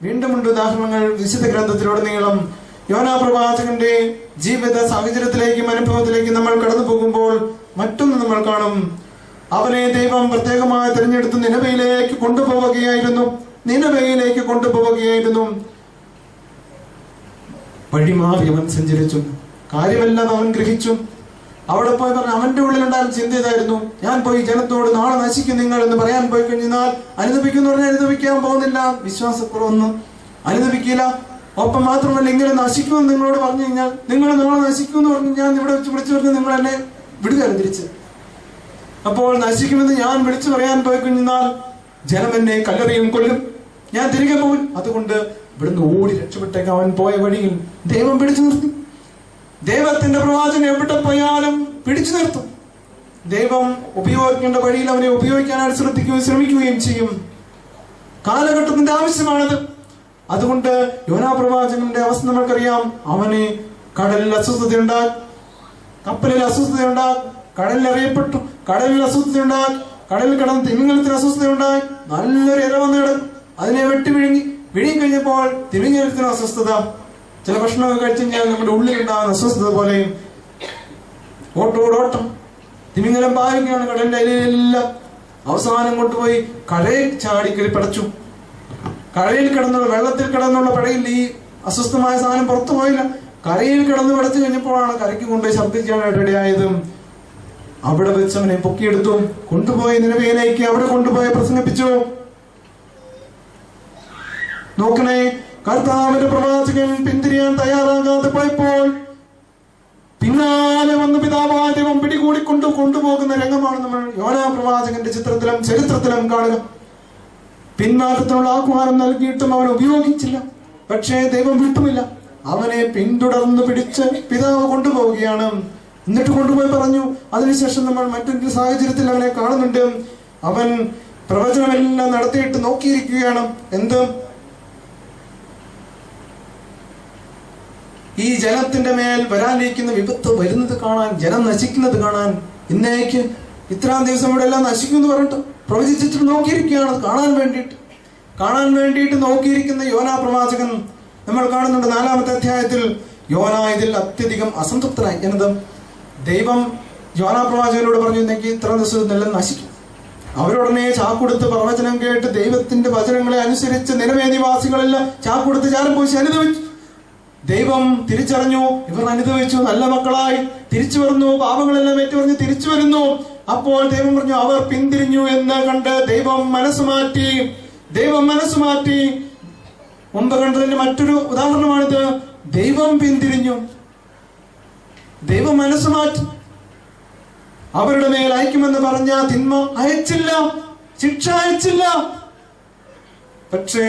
വീണ്ടുമുണ്ട് ഉദാഹരണങ്ങൾ വിശുദ്ധ ഗ്രന്ഥത്തിലുടനീളം. യോനാ പ്രവാചകന്റെ ജീവിത സാഹചര്യത്തിലേക്കും അനുഭവത്തിലേക്കും നമ്മൾ കടന്നു പോകുമ്പോൾ മറ്റൊന്ന് നമ്മൾ കാണും. അവനെ ദൈവം പ്രത്യേകമായി തിരഞ്ഞെടുത്ത് നിനവയിലേക്ക് കൊണ്ടുപോവുകയായിരുന്നു. വഴിമാറി അവൻ സഞ്ചരിച്ചു, കാര്യമെല്ലാം അവൻ ഗ്രഹിച്ചു. അവിടെ പോയി പറഞ്ഞു, അവന്റെ ഉള്ളിലുണ്ടായിരുന്ന ചിന്ത ഇതായിരുന്നു: ഞാൻ പോയി ജനത്തോട് നാളെ നശിക്കും നിങ്ങൾ എന്ന് പറയാൻ പോയി കഴിഞ്ഞാൽ അനുദപിക്കുന്നു പറഞ്ഞാൽ അനുദപിക്കാൻ പോകുന്നില്ല. വിശ്വാസക്കുറവൊന്നും അനുദപിക്കില്ല. ഒപ്പം മാത്രമല്ല, ഇങ്ങനെ നശിക്കുമെന്ന് നിങ്ങളോട് പറഞ്ഞു കഴിഞ്ഞാൽ, നിങ്ങൾ നാളെ നശിക്കുമെന്ന് പറഞ്ഞു ഞാൻ ഇവിടെ വെച്ച് വിളിച്ചു പറഞ്ഞ് നിങ്ങൾ എന്നെ വിടുകയാണ് തിരിച്ച്. അപ്പോൾ നശിക്കുമെന്ന് ഞാൻ വിളിച്ചു പറയാൻ പോയി കഴിഞ്ഞാൽ ജനം എന്നെ കല്ലെറിയും, കൊല്ലും, ഞാൻ തിരികെ പോകും. അതുകൊണ്ട് ഇവിടുന്ന് ഓടി രക്ഷപ്പെട്ടേക്ക്. അവൻ പോയ വഴിയിൽ ദൈവം പിടിച്ചു നിർത്തി. ദൈവത്തിന്റെ പ്രവാചകൻ എവിടെ പോയാലും പിടിച്ചു നിർത്തും. ദൈവം ഉപയോഗിക്കേണ്ട വഴിയിൽ അവനെ ഉപയോഗിക്കാനായി ശ്രമിക്കുകയും ചെയ്യും. കാലഘട്ടത്തിന്റെ ആവശ്യമാണത്. അതുകൊണ്ട് യോനാ പ്രവാചകന്റെ അവസ്ഥ നമ്മൾക്കറിയാം. അവന് കടലിൽ അസ്വസ്ഥതയുണ്ടായി, കപ്പലിൽ അസ്വസ്ഥതയുണ്ടായി, കടലിൽ അറിയപ്പെട്ടു, കടലിൽ അസ്വസ്ഥതയുണ്ടായി, കടലിൽ കിടന്ന് തിമിംഗലത്തിന് അസ്വസ്ഥതയുണ്ടായി. നല്ലൊരു ഇര വന്നിട അതിനെ വെട്ടി വിഴുങ്ങിക്കഴിഞ്ഞപ്പോൾ തിമിംഗലത്തിന് അസ്വസ്ഥത. ചില ഭക്ഷണമൊക്കെ കഴിച്ചു കഴിഞ്ഞാൽ നമ്മുടെ ഉള്ളിലുണ്ടാകുന്ന അസ്വസ്ഥത പോലെയും ഓട്ടോടോട്ടം തിമിംഗലം പായുകയാണ് കടലിന്റെ അരിയിലെല്ലാം. അവസാനം കൊണ്ടുപോയി കരയിൽ ചാടിക്കരി പടച്ചു. കരയിൽ കിടന്നുള്ള വെള്ളത്തിൽ കിടന്നുള്ള പടയിൽ ഈ അസ്വസ്ഥമായ സാധനം പുറത്തു പോയില്ല. കരയിൽ കിടന്ന് പടച്ചു കഴിഞ്ഞപ്പോഴാണ് കരയ്ക്ക് കൊണ്ടുപോയി ശബ്ദിക്കാനായിട്ട് ഇടയായത്. അവിടെ വെച്ച് അവനെ പൊക്കിയെടുത്തു, കൊണ്ടുപോയി നിനവേലേക്ക് അവിടെ കൊണ്ടുപോയി പ്രസംഗിപ്പിച്ചു. നോക്കണേ, കർത്താവിന്റെ പ്രവാചകൻ പിന്തിരിയാൻ തയ്യാറാകാതെ പോയപ്പോൾ പിന്നാലെ വന്ന് പിതാവായ ദൈവം കൊണ്ടുപോകുന്ന രംഗമാണ് നമ്മൾ യോനാ പ്രവാചകന്റെ ചിത്രത്തിലും ചരിത്രത്തിലും കാണുക. പിന്മാറ്റത്തിനുള്ള ആഹ്വാനം നൽകിയിട്ടും അവൻ ഉപയോഗിച്ചില്ല. പക്ഷേ ദൈവം വിട്ടുമില്ല. അവനെ പിന്തുടർന്ന് പിടിച്ച് പിതാവ് കൊണ്ടുപോവുകയാണ്. എന്നിട്ട് കൊണ്ടുപോയി പറഞ്ഞു. അതിനുശേഷം നമ്മൾ മറ്റൊരു സാഹചര്യത്തിൽ അവനെ കാണുന്നുണ്ട്. അവൻ പ്രവചനമെല്ലാം നടത്തിയിട്ട് നോക്കിയിരിക്കുകയാണ്. എന്ത്? ഈ ജനത്തിന്റെ മേൽ വരാനിരിക്കുന്ന വിപത്ത് വരുന്നത് കാണാൻ, ജനം നശിക്കുന്നത് കാണാൻ. ഇന്നേക്ക് ഇത്രാം ദിവസം ഇവിടെ എല്ലാം നശിക്കുമെന്ന് പറഞ്ഞിട്ട് പ്രവചിച്ചിട്ട് നോക്കിയിരിക്കുകയാണ്. കാണാൻ വേണ്ടിയിട്ട് നോക്കിയിരിക്കുന്ന യോനാ പ്രവാചകൻ നമ്മൾ കാണുന്നുണ്ട്. 4-ാമത്തെ അധ്യായത്തിൽ യോനാ ഇതിൽ അത്യധികം അസംതൃപ്തനായി. എന്നത് ദൈവം യോനാ പ്രവാചകനോട് പറഞ്ഞു, ഇന്നേക്ക് ഇത്ര ദിവസം എല്ലാം നശിക്കും. അവരുടനെ ചാക്കൊടുത്ത് പ്രവചനം കേട്ട് ദൈവത്തിന്റെ വചനങ്ങളെ അനുസരിച്ച് നിലവേ നിവാസികളെല്ലാം ചാക്കൊടുത്ത് ചാരം പൂശി അനുഭവിച്ചു. ദൈവം തിരിച്ചറിഞ്ഞു, ഇവർ അനുഭവിച്ചു, നല്ല മക്കളായി തിരിച്ചു വരുന്നു, പാപങ്ങളെല്ലാം ഏറ്റുപറഞ്ഞ് തിരിച്ചു വരുന്നു. അപ്പോൾ ദൈവം പറഞ്ഞു, അവർ പിന്തിരിഞ്ഞു എന്ന് കണ്ട് ദൈവം മനസ്സ് മാറ്റി. മുമ്പ് കണ്ടതിന്റെ മറ്റൊരു ഉദാഹരണമാണിത്. ദൈവം പിന്തിരിഞ്ഞു, ദൈവം മനസ്സ് മാറ്റി. അവരുടെ മേൽ അയക്കുമെന്ന് പറഞ്ഞ തിന്മ അയച്ചില്ല, ശിക്ഷ അയച്ചില്ല. പക്ഷേ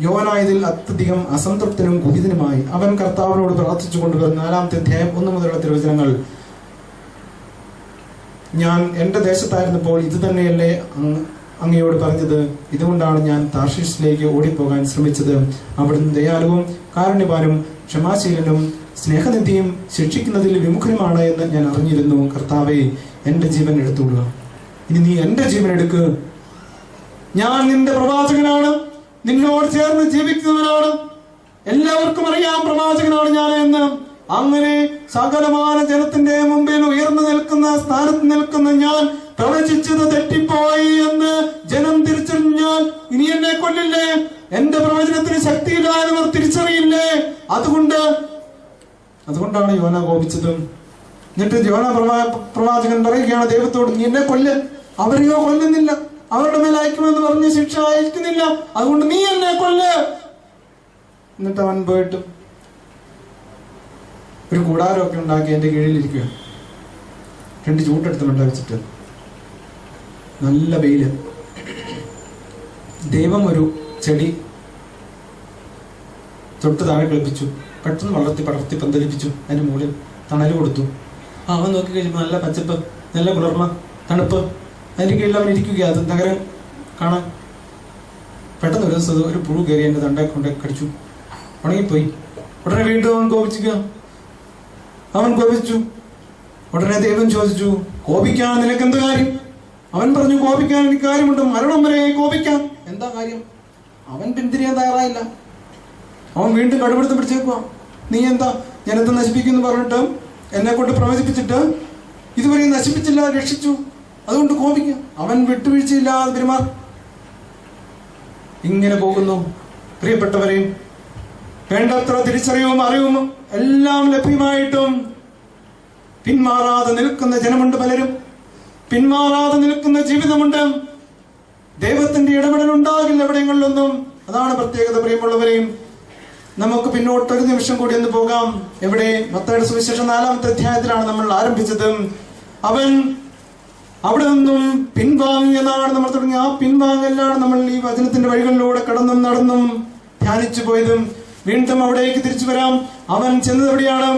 യോനാ ഇതിൽ അത്യധികം അസംതൃപ്തനും കുപിതനുമായി. അവൻ കർത്താവിനോട് പ്രാർത്ഥിച്ചു കൊണ്ടുവരുന്ന 4-ാമത്തെ അധ്യായം 1 മുതലുള്ള തിരുവചനങ്ങൾ. ഞാൻ എന്റെ ദേശത്തായിരുന്നപ്പോൾ ഇത് തന്നെയല്ലേ അങ്ങയോട് പറഞ്ഞത്? ഇതുകൊണ്ടാണ് ഞാൻ താർഷീഷിലേക്ക് ഓടിപ്പോകാൻ ശ്രമിച്ചത്. അവിടുന്ന് ദയാലുവും കാരുണ്യവാനും ക്ഷമാശീലനും സ്നേഹനിധിയും ശിക്ഷിക്കുന്നതിൽ വിമുഖനുമാണ് എന്ന് ഞാൻ അറിഞ്ഞിരുന്നു. കർത്താവേ, എന്റെ ജീവൻ എടുത്തുകൊള്ളുക. ഇനി നീ എന്റെ ജീവൻ എടുക്ക്. ഞാൻ നിന്റെ പ്രവാചകനാണ്, നിന്നോട് ചേർന്ന് ജീവിക്കുന്നവനാണ്. എല്ലാവർക്കും അറിയാം പ്രവാചകനാണ് ഞാൻ എന്ന്. അങ്ങനെ സകലമാന ജനത്തിന്റെ മുമ്പിൽ ഉയർന്നു നിൽക്കുന്ന സ്ഥാനത്ത് നിൽക്കുന്ന ഞാൻ പ്രവചിച്ചത് തെറ്റിപ്പോയി എന്ന് ജനം തിരിച്ചറിഞ്ഞാൽ ഇനി എന്നെ കൊല്ലില്ലേ? എന്റെ പ്രവചനത്തിന് ശക്തിയില്ല എന്നവർ തിരിച്ചറിയില്ലേ? അതുകൊണ്ടാണ് യോന കോപിച്ചത്. എന്നിട്ട് യോന പ്രവാചകൻ പറയുകയാണ് ദൈവത്തോട്, നീ എന്നെ കൊല്ല്. അവരെയോ കൊല്ലുന്നില്ല, അവരുടെ മേൽ അയക്കുമെന്ന് പറഞ്ഞ് ശിക്ഷ അയക്കുന്നില്ല, അതുകൊണ്ട് നീ എന്നെ കൊല്ല്. എന്നിട്ട് അവൻ പോയിട്ട് ഒരു കൂടാരമൊക്കെ ഉണ്ടാക്കി എന്റെ കീഴിലിരിക്കുക. 2 ചൂട്ടെടുത്ത് ഉണ്ടാക്കിച്ചിട്ട് നല്ല വെയില്. ദൈവം ഒരു ചെടി തൊട്ട് താഴെ കളിപ്പിച്ചു, പെട്ടെന്ന് പടർത്തി പന്തലിപ്പിച്ചു. അതിന്റെ മുകളിൽ തണല് കൊടുത്തു. അവൻ നോക്കി കഴിയുമ്പോൾ നല്ല പച്ചപ്പ്, നല്ല കുളിർമ, തണുപ്പ്. അതിന്റെ കീഴിൽ അവൻ ഇരിക്കുക. അത് നഗരം കാണാൻ. പെട്ടെന്ന് ഒരു ദിവസം ഒരു പുഴു കയറി എന്റെ തണ്ടേ കൊണ്ട് കടിച്ചു, ഉണങ്ങിപ്പോയി. ഉടനെ വീണ്ടും അവൻ കോപിച്ചു. ഉടനെ ദൈവം ചോദിച്ചു, കോപിക്കാൻ നിനക്കെന്ത് കാര്യം? അവൻ പറഞ്ഞു, കോപിക്കാൻ എനിക്ക് കാര്യമുണ്ട്, മരണം വരെ കോപിക്കാം. എന്താ കാര്യം? അവൻ പിന്തിരിയാൻ തയ്യാറായില്ല. അവൻ വീണ്ടും കടുപിടുത്തം പിടിച്ചേക്കുക. നീ എന്താ ജനത്തെ നശിപ്പിക്കുന്നു പറഞ്ഞിട്ട് എന്നെ കൊണ്ട് പ്രവചിപ്പിച്ചിട്ട് ഇതുവരെ നശിപ്പിച്ചില്ല, രക്ഷിച്ചു, അതുകൊണ്ട് കോപിക്കുക. അവൻ വിട്ടുവീഴ്ചയില്ലാതെ പെരുമാറും. ഇങ്ങനെ പോകുന്നു. പ്രിയപ്പെട്ടവരെയും, വേണ്ടത്ര തിരിച്ചറിവും അറിവും എല്ലാം ലഭ്യമായിട്ടും പിന്മാറാതെ നിൽക്കുന്ന ജനമുണ്ട്. പലരും പിന്മാറാതെ നിൽക്കുന്ന ജീവിതമുണ്ട്. ദൈവത്തിന്റെ ഇടപെടൽ ഉണ്ടാകില്ല എവിടെങ്ങളിലൊന്നും. അതാണ് പ്രത്യേകത. പ്രിയമുള്ളവരെയും, നമുക്ക് പിന്നോട്ടൊരു നിമിഷം കൂടി ഒന്ന് പോകാം. എവിടെ? മത്തായിയുടെ സുവിശേഷം 4-ാമത്തെ അധ്യായത്തിലാണ് നമ്മൾ ആരംഭിച്ചത്. അവൻ അവിടെ നിന്നും പിൻവാങ്ങിയതാണ് നമ്മൾ തുടങ്ങി. ആ പിൻവാങ്ങലാണ് നമ്മൾ ഈ വചനത്തിന്റെ വഴികളിലൂടെ കടന്നും നടന്നും ധ്യാനിച്ചു പോയതും. വീണ്ടും അവിടേക്ക് തിരിച്ചു വരാം. അവൻ ചെന്നത് എവിടെയാണ്?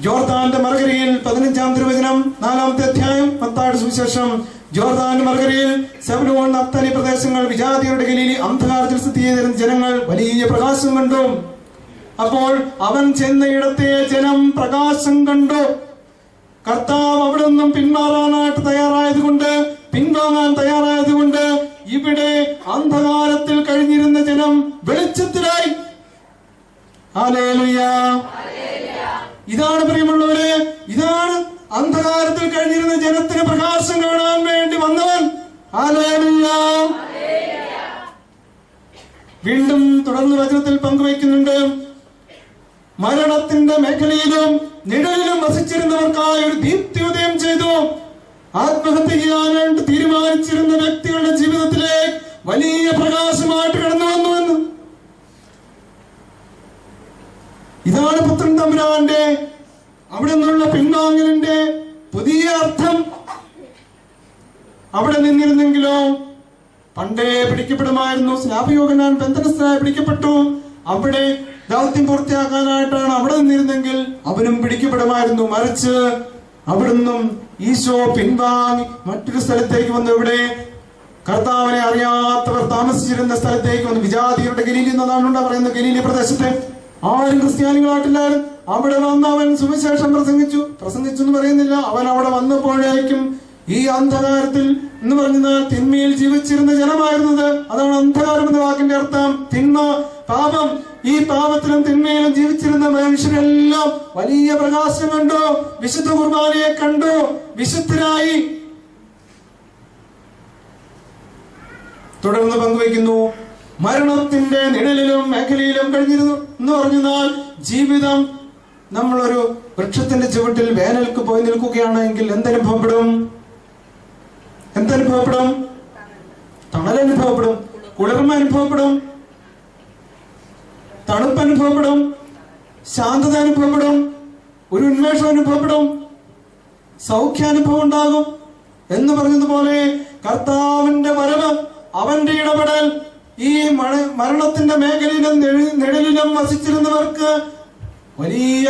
ജോർദാന്റെ മറുകരയിൽ. 15-ാം തിരുവചനം 4-ാമത്തെ അധ്യായം മത്തായിയുടെ സുവിശേഷം. ജോർദാന്റെ മറുകരയിൽ സെബൂലൂൻ നഫ്താലി പ്രദേശങ്ങൾ, വിജാതിയരുടെ ഗലീലി, അന്ധകാരത്തിൽ സ്ഥിതി ചെയ്തിരുന്ന ജനങ്ങൾ വലിയ പ്രകാശം കണ്ടു. അപ്പോൾ അവൻ ചെന്ന ഇടത്തെ ജനം പ്രകാശം കണ്ടു. കർത്താവ് അവിടെ നിന്നും പിന്മാറാനായിട്ട് തയ്യാറായതുകൊണ്ട്, പിൻവാങ്ങാൻ തയ്യാറായതുകൊണ്ട് ഇവിടെ അന്ധകാരത്തിൽ കഴിഞ്ഞിരുന്ന ജനം വെളിച്ചത്തിലായി. ഹല്ലേലൂയ. ഇതാണ് പ്രിയമുള്ളവരെ, ഇതാണ് അന്ധകാരത്തിൽ കഴിഞ്ഞിരുന്ന ജനത്തിന് പ്രകാശം കാണാൻ വേണ്ടി വന്നവൻ. ഹല്ലേലൂയ. വീണ്ടും തുടർന്ന് വചനത്തിൽ പങ്കുവയ്ക്കുന്നുണ്ട്. മരണത്തിന്റെ മേഖലയിലും നിഴലിലും വസിച്ചിരുന്നവർക്കായി ഒരു ദീപ്തിയോദയം ചെയ്തു. ആത്മഹത്യ ചെയ്യാനായിട്ട് തീരുമാനിച്ചിരുന്ന വ്യക്തികളുടെ ജീവിതത്തിലെ വലിയ പ്രകാശമായിട്ട് കടന്നു വന്നുവെന്ന്. ഇതാണ് പുത്രൻ തമ്പുരാന്റെ അവിടെ നിന്നുള്ള പിൻവാങ്ങലിന്റെ പുതിയ അർത്ഥം. അവിടെ നിന്നിരുന്നെങ്കിലോ പണ്ടേ പിടിക്കപ്പെടുമായിരുന്നു. സ്നാപയോഹന്നാൻ പെന്തക്കോസ്തായി പിടിക്കപ്പെട്ടു. അവിടെ ദൗത്യം പൂർത്തിയാക്കാനായിട്ടാണ് അവിടെ നിന്നിരുന്നെങ്കിൽ അവനും പിടിക്കപ്പെടുമായിരുന്നു. മറിച്ച് അവിടുന്നും ഈശോ പിൻവാങ്ങി മറ്റൊരു സ്ഥലത്തേക്ക് വന്നു. ഇവിടെ കർത്താവിനെ അറിയാത്തവർ താമസിച്ചിരുന്ന സ്ഥലത്തേക്ക് വന്നു. വിജാതിയരുടെ ഗലീലി എന്നതാണ് പറയുന്നത്. ഗലീലി പ്രദേശത്തെ ആരും ക്രിസ്ത്യാനികളായിട്ടില്ലാരും. അവിടെ വന്ന് അവൻ സുവിശേഷം പ്രസംഗിച്ചു എന്ന് പറയുന്നില്ല. അവൻ അവിടെ വന്നപ്പോഴേക്കും ഈ അന്ധകാരത്തിൽ എന്ന് പറഞ്ഞാൽ തിന്മയിൽ ജീവിച്ചിരുന്ന ജനമായിരുന്നത്. അതാണ് അന്ധകാരം എന്ന വാക്കിന്റെ അർത്ഥം. തിന്മ, പാപം. ഈ പാപത്തിലും തിന്മയിലും ജീവിച്ചിരുന്ന മനുഷ്യരെല്ലാം വലിയ പ്രകാശം കണ്ടു. വിശുദ്ധ കുർബാനയെ കണ്ടു, വിശുദ്ധരായി. തുടർന്ന് പങ്കുവയ്ക്കുന്നു, മരണത്തിന്റെ നിഴലിലും മേഖലയിലും കഴിഞ്ഞിരുന്നു എന്ന് പറഞ്ഞാൽ ജീവിതം. നമ്മളൊരു വൃക്ഷത്തിന്റെ ചുവട്ടിൽ വേനൽക്ക് പോയി നിൽക്കുകയാണെങ്കിൽ എന്തനുഭവപ്പെടും? എന്തനുഭവപ്പെടും? തണലനുഭവപ്പെടും, കുളിർമ അനുഭവപ്പെടും, തണുപ്പ് അനുഭവപ്പെടും, ശാന്തത അനുഭവപ്പെടും, ഒരു ഉന്മേഷം അനുഭവപ്പെടും, സൗഖ്യാനുഭവം ഉണ്ടാകും. എന്ന് പറഞ്ഞതുപോലെ കർത്താവിന്റെ വരവ്, അവന്റെ ഇടപെടൽ ഈ മരണത്തിന്റെ മേഖലയിലും നിഴലിലും വസിച്ചിരുന്നവർക്ക് വലിയ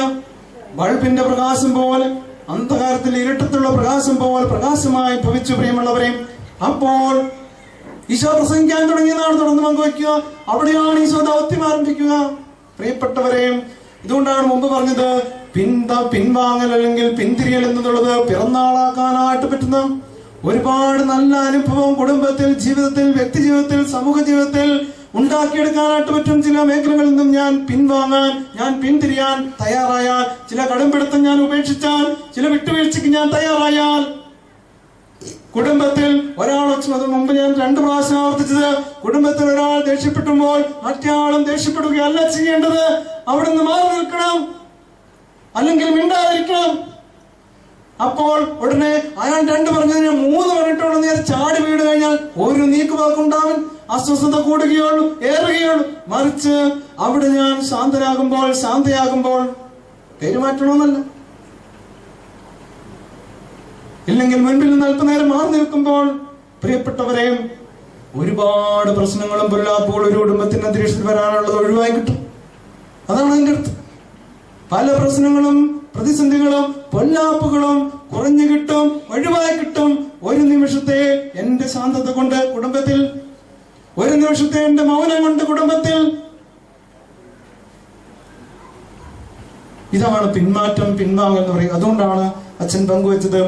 ബൾബിന്റെ പ്രകാശം പോലെ, അന്ധകാരത്തിൽ ഇരുട്ടത്തുള്ള പ്രകാശം പോലെ പ്രകാശമായി ഭവിച്ചു. പ്രിയമുള്ളവരെ, അപ്പോൾ ഈശോ പ്രസംഗിക്കാൻ തുടങ്ങിയതാണ്. തുടർന്ന് പങ്കുവയ്ക്കുക. അവിടെയാണ് ഈശോ ദൗത്യം ആരംഭിക്കുക. പ്രിയപ്പെട്ടവരെയും, ഇതുകൊണ്ടാണ് മുമ്പ് പറഞ്ഞത് പിൻവാങ്ങൽ അല്ലെങ്കിൽ പിന്തിരിയൽ എന്നുള്ളത് പിറന്നാളാക്കാനായിട്ട് പറ്റുന്ന ഒരുപാട് നല്ല അനുഭവം കുടുംബത്തിൽ, ജീവിതത്തിൽ, വ്യക്തി ജീവിതത്തിൽ, സമൂഹ ജീവിതത്തിൽ ഉണ്ടാക്കിയെടുക്കാനായിട്ട് പറ്റും. ചില മേഖലകളിൽ നിന്നും ഞാൻ പിൻവാങ്ങാൻ, ഞാൻ പിന്തിരിയാൻ തയ്യാറായാൽ, ചില കടുംപിടുത്തം ഞാൻ ഉപേക്ഷിച്ചാൽ, ചില വിട്ടുവീഴ്ചയ്ക്ക് ഞാൻ തയ്യാറായാൽ, കുടുംബത്തിൽ ഒരാൾ, അത് മുമ്പ് ഞാൻ 2 പ്രാവശ്യം ആവർത്തിച്ചത്, കുടുംബത്തിൽ ഒരാൾ ദേഷ്യപ്പെട്ടുമ്പോൾ മറ്റേ ദേഷ്യപ്പെടുകയല്ല ചെയ്യേണ്ടത്. അവിടെ നിന്ന് മാറി നിൽക്കണം, അല്ലെങ്കിൽ മിണ്ടാതിരിക്കണം. അപ്പോൾ ഉടനെ അയാൾ 2 പറഞ്ഞതിന് 3 പറഞ്ഞിട്ടുള്ള നേരം ചാടി വീട് കഴിഞ്ഞാൽ ഒരു നീക്കുവാക്കുണ്ടാവും. അസ്വസ്ഥത കൂടുകയുള്ളൂ, ഏറുകയുള്ളൂ. മറിച്ച് അവിടെ ഞാൻ ശാന്തയാകുമ്പോൾ പെരുമാറ്റണമെന്നല്ല, ഇല്ലെങ്കിൽ മുൻപിൽ നിന്ന് അല്പനേരം മാറി നിൽക്കുമ്പോൾ, പ്രിയപ്പെട്ടവരെയും, ഒരുപാട് പ്രശ്നങ്ങളും പൊല്ലാപ്പുകളും ഒരു കുടുംബത്തിന്റെ അന്തരീക്ഷത്തിൽ വരാനുള്ളത് ഒഴിവായി കിട്ടും. അതാണ് അതിന്റെ അടുത്ത്. പല പ്രശ്നങ്ങളും പ്രതിസന്ധികളും പൊല്ലാപ്പുകളും കുറഞ്ഞു കിട്ടും, ഒഴിവായി കിട്ടും. ഒരു നിമിഷത്തെ എന്റെ ശാന്തത കൊണ്ട് കുടുംബത്തിൽ, ഒരു നിമിഷത്തെ എന്റെ മൗനം കൊണ്ട് കുടുംബത്തിൽ. ഇതാണ് പിന്മാറ്റം, പിൻവാങ്ങൽ എന്ന് പറയും. അതുകൊണ്ടാണ് അച്ഛൻ പങ്കുവെച്ചത്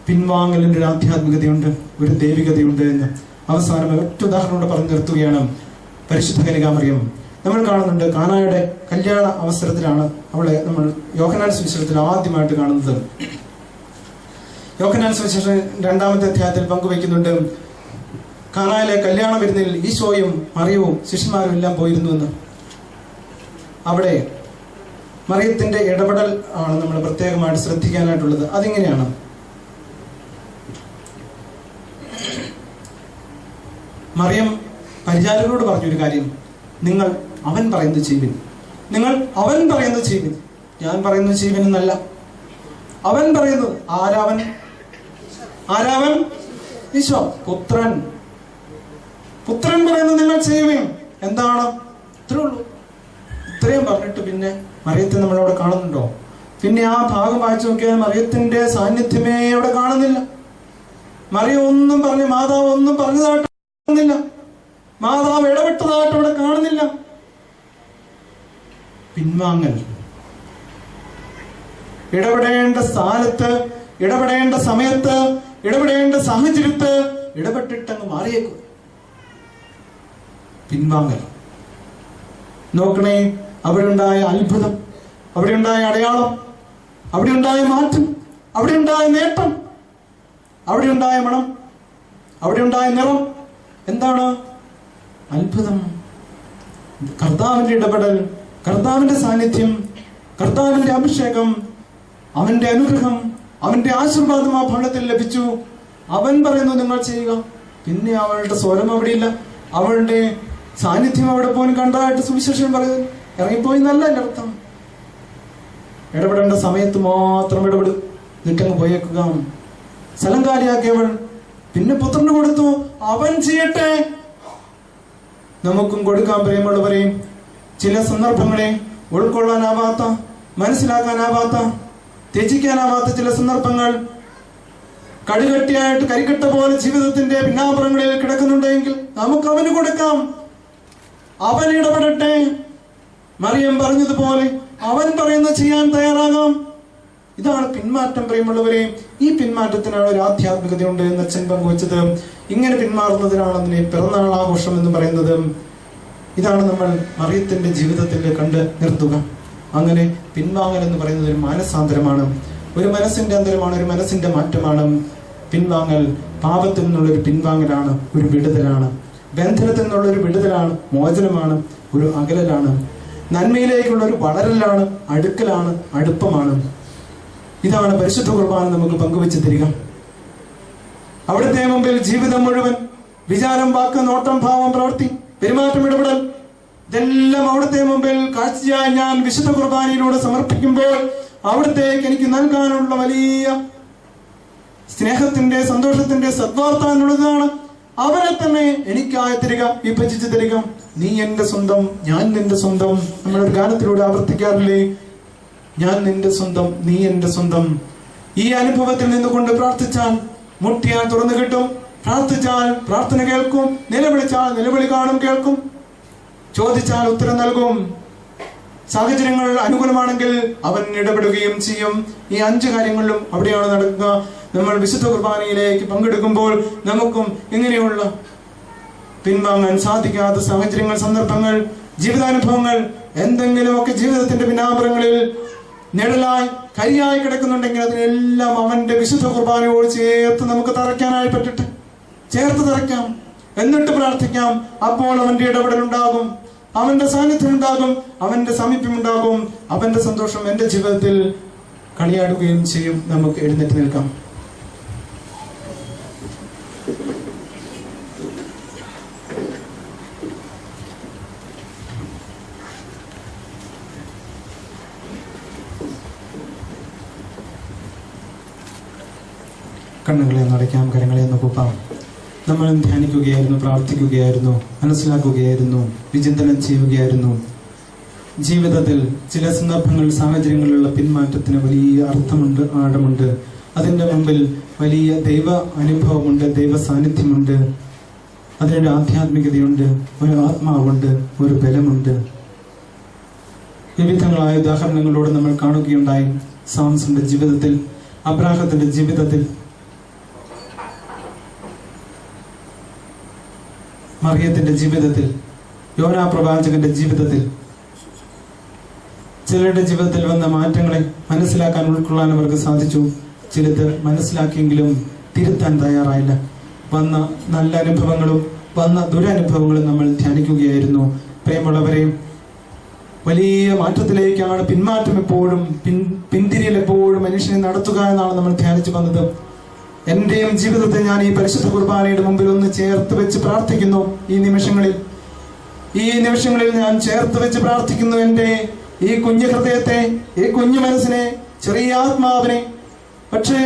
പിൻവാങ്ങലിന്റെ ഒരു ആധ്യാത്മികതയുണ്ട്, ഒരു ദൈവികതയുണ്ട് എന്ന്. അവസാനം ഒറ്റ ഉദാഹരണം കൂടെ പറഞ്ഞു നിർത്തുകയാണ്. പരിശുദ്ധ കന്യകാമറിയം നമ്മൾ കാണുന്നുണ്ട്. കാനായുടെ കല്യാണ അവസരത്തിലാണ് അവളെ നമ്മൾ യോഹന്നാൻ സുവിശേഷത്തിൽ ആദ്യമായിട്ട് കാണുന്നത്. യോഹന്നാൻ സുവിശേഷം 2-ാമത്തെ അധ്യായത്തിൽ പങ്കുവയ്ക്കുന്നുണ്ട്, കാനായിലെ കല്യാണ വിരുന്നിൽ ഈശോയും മറിയവും ശിഷ്യന്മാരും എല്ലാം പോയിരുന്നു എന്ന്. അവിടെ മറിയത്തിന്റെ ഇടപെടൽ ആണ് നമ്മൾ പ്രത്യേകമായിട്ട് ശ്രദ്ധിക്കാനായിട്ടുള്ളത്. അതിങ്ങനെയാണ്: മറിയം പരിചാരകരോട് പറഞ്ഞൊരു കാര്യം, നിങ്ങൾ അവൻ പറയുന്നത് ചെയ്യുവിൻ, നിങ്ങൾ അവൻ പറയുന്നത് ചെയ്യുവിൻ. ഞാൻ പറയുന്നത് ചെയ്യുവിൻ എന്നല്ല, അവൻ പറയുന്നത്. ആരാവൻ? ഈശോ, പുത്രൻ. പുത്രൻ പറയുന്നത് നിങ്ങൾ ചെയ്യുവിൻ. എന്താണ്? ഇത്രേ ഉള്ളൂ. ഇത്രയും പറഞ്ഞിട്ട് പിന്നെ മറിയത്തെ നമ്മളവിടെ കാണുന്നുണ്ടോ? പിന്നെ ആ ഭാഗം വായിച്ചു നോക്കിയാൽ മറിയത്തിന്റെ സാന്നിധ്യമേ അവിടെ കാണുന്നില്ല. മറിയം ഒന്നും പറഞ്ഞ്, മാതാവ് ഒന്നും പറഞ്ഞതായിട്ട് കാണുന്നില്ല. മാതാവ് ഇടപെട്ടതായിട്ട് അവിടെ കാണുന്നില്ല. പിൻവാങ്ങൽ. ഇടപെടേണ്ട സ്ഥാനത്ത്, ഇടപെടേണ്ട സമയത്ത്, ഇടപെടേണ്ട സാഹചര്യത്ത് ഇടപെട്ടിട്ടങ്ങ് മാറിയേക്കും. പിൻവാങ്ങൽ. നോക്കണേ, അവിടെ ഉണ്ടായ അത്ഭുതം, അവിടെ ഉണ്ടായ അടയാളം, അവിടെ ഉണ്ടായ മാറ്റം, അവിടെ ഉണ്ടായ നേട്ടം, അവിടെ ഉണ്ടായ മണം, അവിടെ ഉണ്ടായ നിറം എന്താണ്? അത്ഭുതം. കർത്താവിന്റെ ഇടപെടൽ, കർത്താവിന്റെ സാന്നിധ്യം, കർത്താവിന്റെ അഭിഷേകം, അവന്റെ അനുഗ്രഹം, അവന്റെ ആശീർവാദം ആ ഭവനത്തിൽ ലഭിച്ചു. അവൻ പറയുന്നു നിങ്ങൾ ചെയ്യുക. പിന്നെ അവളുടെ സ്വരം അവിടെയില്ല, അവളുടെ സാന്നിധ്യം അവിടെ പോലും കണ്ടതായിട്ട് സുവിശേഷം പറയുന്നു. ഇറങ്ങിപ്പോയി എന്നല്ല എൻ്റെ അർത്ഥം. ഇടപെടേണ്ട സമയത്ത് മാത്രം ഇടപെടും, എന്നിട്ടങ്ങ് പോയേക്കുക. സ്ഥലം കാലിയാക്കിയവൾ പിന്നെ പുത്രന് കൊടുത്തു, അവൻ ചെയ്യട്ടെ. നമുക്കും കൊടുക്കാൻ പ്രിയമുള്ളവരെയും ചില സന്ദർഭങ്ങളെ ഉൾക്കൊള്ളാനാവാത്ത, മനസ്സിലാക്കാനാവാത്ത, ത്യജിക്കാനാവാത്ത ചില സന്ദർഭങ്ങൾ കടുകട്ടിയായിട്ട് കരിക്കട്ട പോലെ ജീവിതത്തിന്റെ പിന്നാമ്പുറങ്ങളിൽ കിടക്കുന്നുണ്ടെങ്കിൽ നമുക്ക് അവന് കൊടുക്കാം. അവൻ ഇടപെടട്ടെ. മറിയം പറഞ്ഞതുപോലെ അവൻ പറയുന്നത് ചെയ്യാൻ തയ്യാറാകാം. ഇതാണ് പിന്മാറ്റം പ്രിയമുള്ളവരെ. ഈ പിന്മാറ്റത്തിനാണ് ഒരു ആധ്യാത്മികതയുണ്ട് എന്ന് അച്ഛൻ പങ്കുവച്ചത്. ഇങ്ങനെ പിന്മാറുന്നതിനാണ് അതിനെ പിറന്നാൾ ആഘോഷം എന്ന് പറയുന്നത്. ഇതാണ് നമ്മൾ മറിയത്തിന്റെ ജീവിതത്തിൽ കണ്ട് നിർത്തുക. അങ്ങനെ പിൻവാങ്ങൽ എന്ന് പറയുന്നത് ഒരു മാനസാന്തരമാണ്, ഒരു മനസ്സിന്റെ അന്തരമാണ്, ഒരു മനസ്സിന്റെ മാറ്റമാണ്. പിൻവാങ്ങൽ പാപത്തിൽ നിന്നുള്ളൊരു പിൻവാങ്ങലാണ്, ഒരു വിടുതലാണ്. ബന്ധനത്തിൽ നിന്നുള്ളൊരു വിടുതലാണ്, മോചനമാണ്, ഒരു അകലലാണ്. നന്മയിലേക്കുള്ള ഒരു വളരലാണ്, അടുക്കലാണ്, അടുപ്പമാണ്. ഇതാണ് പരിശുദ്ധ കുർബാന നമുക്ക് പങ്കുവെച്ച് തരിക. അവിടുത്തെ മുമ്പിൽ ജീവിതം മുഴുവൻ വിചാരം, വാക്ക്, നോട്ടം, ഭാവം, പ്രവൃത്തി, പെരുമാറ്റം, ഇടപെടൽ ഇതെല്ലാം അവിടുത്തെ മുമ്പിൽ കാഴ്ചയായി ഞാൻ വിശുദ്ധ കുർബാനയിലൂടെ സമർപ്പിക്കുമ്പോൾ അവിടത്തേക്ക് എനിക്ക് നൽകാനുള്ള വലിയ സ്നേഹത്തിന്റെ, സന്തോഷത്തിന്റെ, സദ്വാർത്ത എന്നുള്ളതാണ്. അവരെ തന്നെ എനിക്കായി തരിക, വിഭജിച്ച് തരിക. നീ എന്റെ സ്വന്തം, ഞാൻ നിന്റെ സ്വന്തം. നമ്മളൊരു ഗാനത്തിലൂടെ ആവർത്തിക്കാറില്ലേ, ഞാൻ നിന്റെ സ്വന്തം, നീ എന്റെ സ്വന്തം. ഈ അനുഭവത്തിൽ നിന്നുകൊണ്ട് പ്രാർത്ഥിച്ചാൽ മുട്ടിയാൽ തുറന്നു കിട്ടും, പ്രാർത്ഥിച്ചാൽ പ്രാർത്ഥന കേൾക്കും, നിലവിളിച്ചാൽ നിലവിളി കാണും, കേൾക്കും, ചോദിച്ചാൽ ഉത്തരം നൽകും. സാഹചര്യങ്ങൾ അനുകൂലമാണെങ്കിൽ അവൻ ഇടപെടുകയും ചെയ്യും. ഈ 5 കാര്യങ്ങളിലും അവിടെയാണ് നടക്കുക. നമ്മൾ വിശുദ്ധ കുർബാനയിലേക്ക് പങ്കെടുക്കുമ്പോൾ നമുക്കും ഇങ്ങനെയുള്ള പിൻവാങ്ങാൻ സാധിക്കാത്ത സാഹചര്യങ്ങൾ, സന്ദർഭങ്ങൾ, ജീവിതാനുഭവങ്ങൾ എന്തെങ്കിലുമൊക്കെ ജീവിതത്തിന്റെ പിന്നാമ്പുറങ്ങളിൽ നിഴലായി കരിയായി കിടക്കുന്നുണ്ടെങ്കിൽ അതിനെല്ലാം അവന്റെ വിശുദ്ധ കുർബാനയോട് ചേർത്ത് നമുക്ക് തറയ്ക്കാനായി പറ്റട്ടെ. ചേർത്ത് തറയ്ക്കാം, എന്നിട്ട് പ്രാർത്ഥിക്കാം. അപ്പോൾ അവന്റെ ഇടപെടൽ ഉണ്ടാകും, അവന്റെ സാന്നിധ്യം ഉണ്ടാകും, അവന്റെ സമീപ്യം ഉണ്ടാകും. അവന്റെ സന്തോഷം എന്റെ ജീവിതത്തിൽ കളിയാടുകയും ചെയ്യും. നമുക്ക് എഴുന്നേറ്റ് നിൽക്കാം. കണ്ണുകളെ ഒന്ന് അടയ്ക്കാം, കരങ്ങളെ ഒന്ന് കൂപ്പാം. നമ്മൾ ധ്യാനിക്കുകയായിരുന്നു, പ്രാർത്ഥിക്കുകയായിരുന്നു, മനസ്സിലാക്കുകയായിരുന്നു, വിചിന്തനം ചെയ്യുകയായിരുന്നു. ജീവിതത്തിൽ ചില സന്ദർഭങ്ങൾ, സാഹചര്യങ്ങളിലുള്ള പിന്മാറ്റത്തിന് വലിയ അർത്ഥമുണ്ട്, ആഴമുണ്ട്. അതിൻ്റെ മുമ്പിൽ വലിയ ദൈവ അനുഭവമുണ്ട്, ദൈവ സാന്നിധ്യമുണ്ട്, അതിനൊരു ആധ്യാത്മികതയുണ്ട്, ഒരു ആത്മാവുണ്ട്, ഒരു ബലമുണ്ട്. വിവിധങ്ങളായ ഉദാഹരണങ്ങളോട് നമ്മൾ കാണുകയുണ്ടായി. സാംസന്റെ ജീവിതത്തിൽ, അബ്രാഹത്തിന്റെ ജീവിതത്തിൽ, മറിയത്തിന്റെ ജീവിതത്തിൽ യോനാ പ്രവാചകന്റെ ജീവിതത്തിൽ ചിലരുടെ ജീവിതത്തിൽ വന്ന മാറ്റങ്ങളെ മനസ്സിലാക്കാൻ, ഉൾക്കൊള്ളാൻ അവർക്ക് സാധിച്ചു. ചിലത് മനസ്സിലാക്കിയെങ്കിലും തിരുത്താൻ തയ്യാറായില്ല. വന്ന നല്ല അനുഭവങ്ങളും വന്ന ദുരനുഭവങ്ങളും നമ്മൾ ധ്യാനിക്കുകയായിരുന്നു. പ്രിയമുള്ളവരെ, വലിയ മാറ്റത്തിലേക്കാണ് പിന്മാറ്റം എപ്പോഴും പിന്തിരിയൽ എപ്പോഴും മനുഷ്യനെ നടത്തുക എന്നാണ് നമ്മൾ ധ്യാനിച്ചു വന്നത്. എന്റെയും ജീവിതത്തെ ഞാൻ ഈ പരിശുദ്ധ കുർബാനയുടെ മുമ്പിൽ ഒന്ന് ചേർത്ത് വെച്ച് പ്രാർത്ഥിക്കുന്നു. ഈ നിമിഷങ്ങളിൽ ഞാൻ ചേർത്ത് വെച്ച് പ്രാർത്ഥിക്കുന്നു. എൻ്റെ ഈ കുഞ്ഞു ഹൃദയത്തെ, ഈ കുഞ്ഞു മനസ്സിനെ, ചെറിയ ആത്മാവിനെ. പക്ഷേ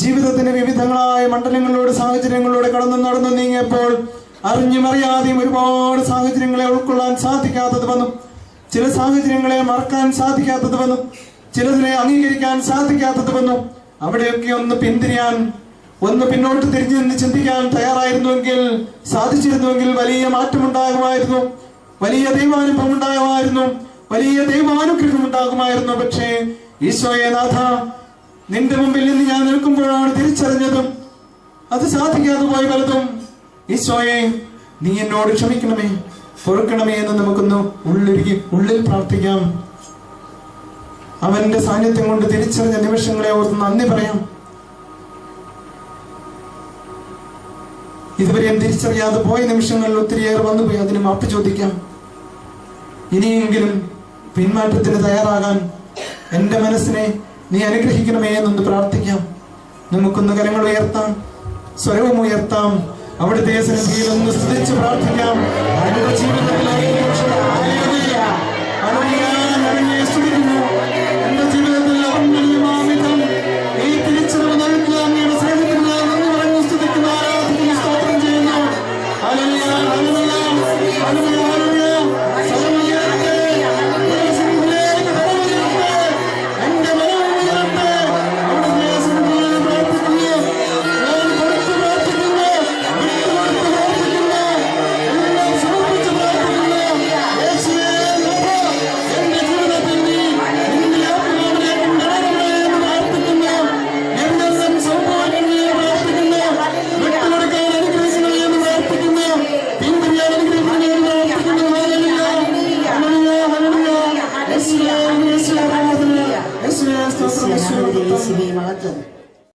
ജീവിതത്തിന്റെ വിവിധങ്ങളായ മണ്ഡലങ്ങളിലൂടെ, സാഹചര്യങ്ങളിലൂടെ നടന്നു നീങ്ങിയപ്പോൾ അറിഞ്ഞും അറിയാതെയും ഒരുപാട് സാഹചര്യങ്ങളെ ഉൾക്കൊള്ളാൻ സാധിക്കാത്തത് വന്നു. ചില സാഹചര്യങ്ങളെ മറക്കാൻ സാധിക്കാത്തത് വന്നു. ചിലതിനെ അംഗീകരിക്കാൻ സാധിക്കാത്തത് വന്നു. അവിടെയൊക്കെ ഒന്ന് പിന്തിരിയാൻ, ഒന്ന് പിന്നോട്ട് തിരിഞ്ഞു നിന്ന് ചിന്തിക്കാൻ തയ്യാറായിരുന്നുവെങ്കിൽ, സാധിച്ചിരുന്നുവെങ്കിൽ വലിയ മാറ്റമുണ്ടാകുമായിരുന്നു, വലിയ ദൈവാനുഭവം ഉണ്ടാകുമായിരുന്നു, വലിയ ദൈവാനുഗ്രഹം ഉണ്ടാകുമായിരുന്നു. പക്ഷേ ഈശോയെ നാഥ, നിന്റെ മുമ്പിൽ നിന്ന് ഞാൻ നിൽക്കുമ്പോഴാണ് തിരിച്ചറിഞ്ഞതും അത് സാധിക്കാതെ പോയി പലതും. ഈശോയെ, നീ എന്നോട് ക്ഷമിക്കണമേ, പൊറുക്കണമേ എന്ന് നമുക്കൊന്ന് ഉള്ളിൽ പ്രാർത്ഥിക്കാം. അവന്റെ സാന്നിധ്യം കൊണ്ട് തിരിച്ചറിഞ്ഞ നിമിഷങ്ങളെ ഓർത്ത് നന്ദി പറയാം. ഇതുവരെയും തിരിച്ചറിയാതെ പോയ നിമിഷങ്ങളിൽ ഒത്തിരിയേറെ വന്നുപോയി. അതിന് മാപ്പ് ചോദിക്കാം. ഇനിയെങ്കിലും പിന്മാറ്റത്തിന് തയ്യാറാകാൻ എൻ്റെ മനസ്സിനെ നീ അനുഗ്രഹിക്കണമേ എന്നൊന്ന് പ്രാർത്ഥിക്കാം. നമുക്കൊന്ന് കരങ്ങൾ ഉയർത്താം, സ്വരവും ഉയർത്താം. അവിടുത്തെ സന്നിധിയിൽ ഒന്ന് സ്തുതിച്ച് പ്രാർത്ഥിക്കാം. ജീവിതത്തിൽ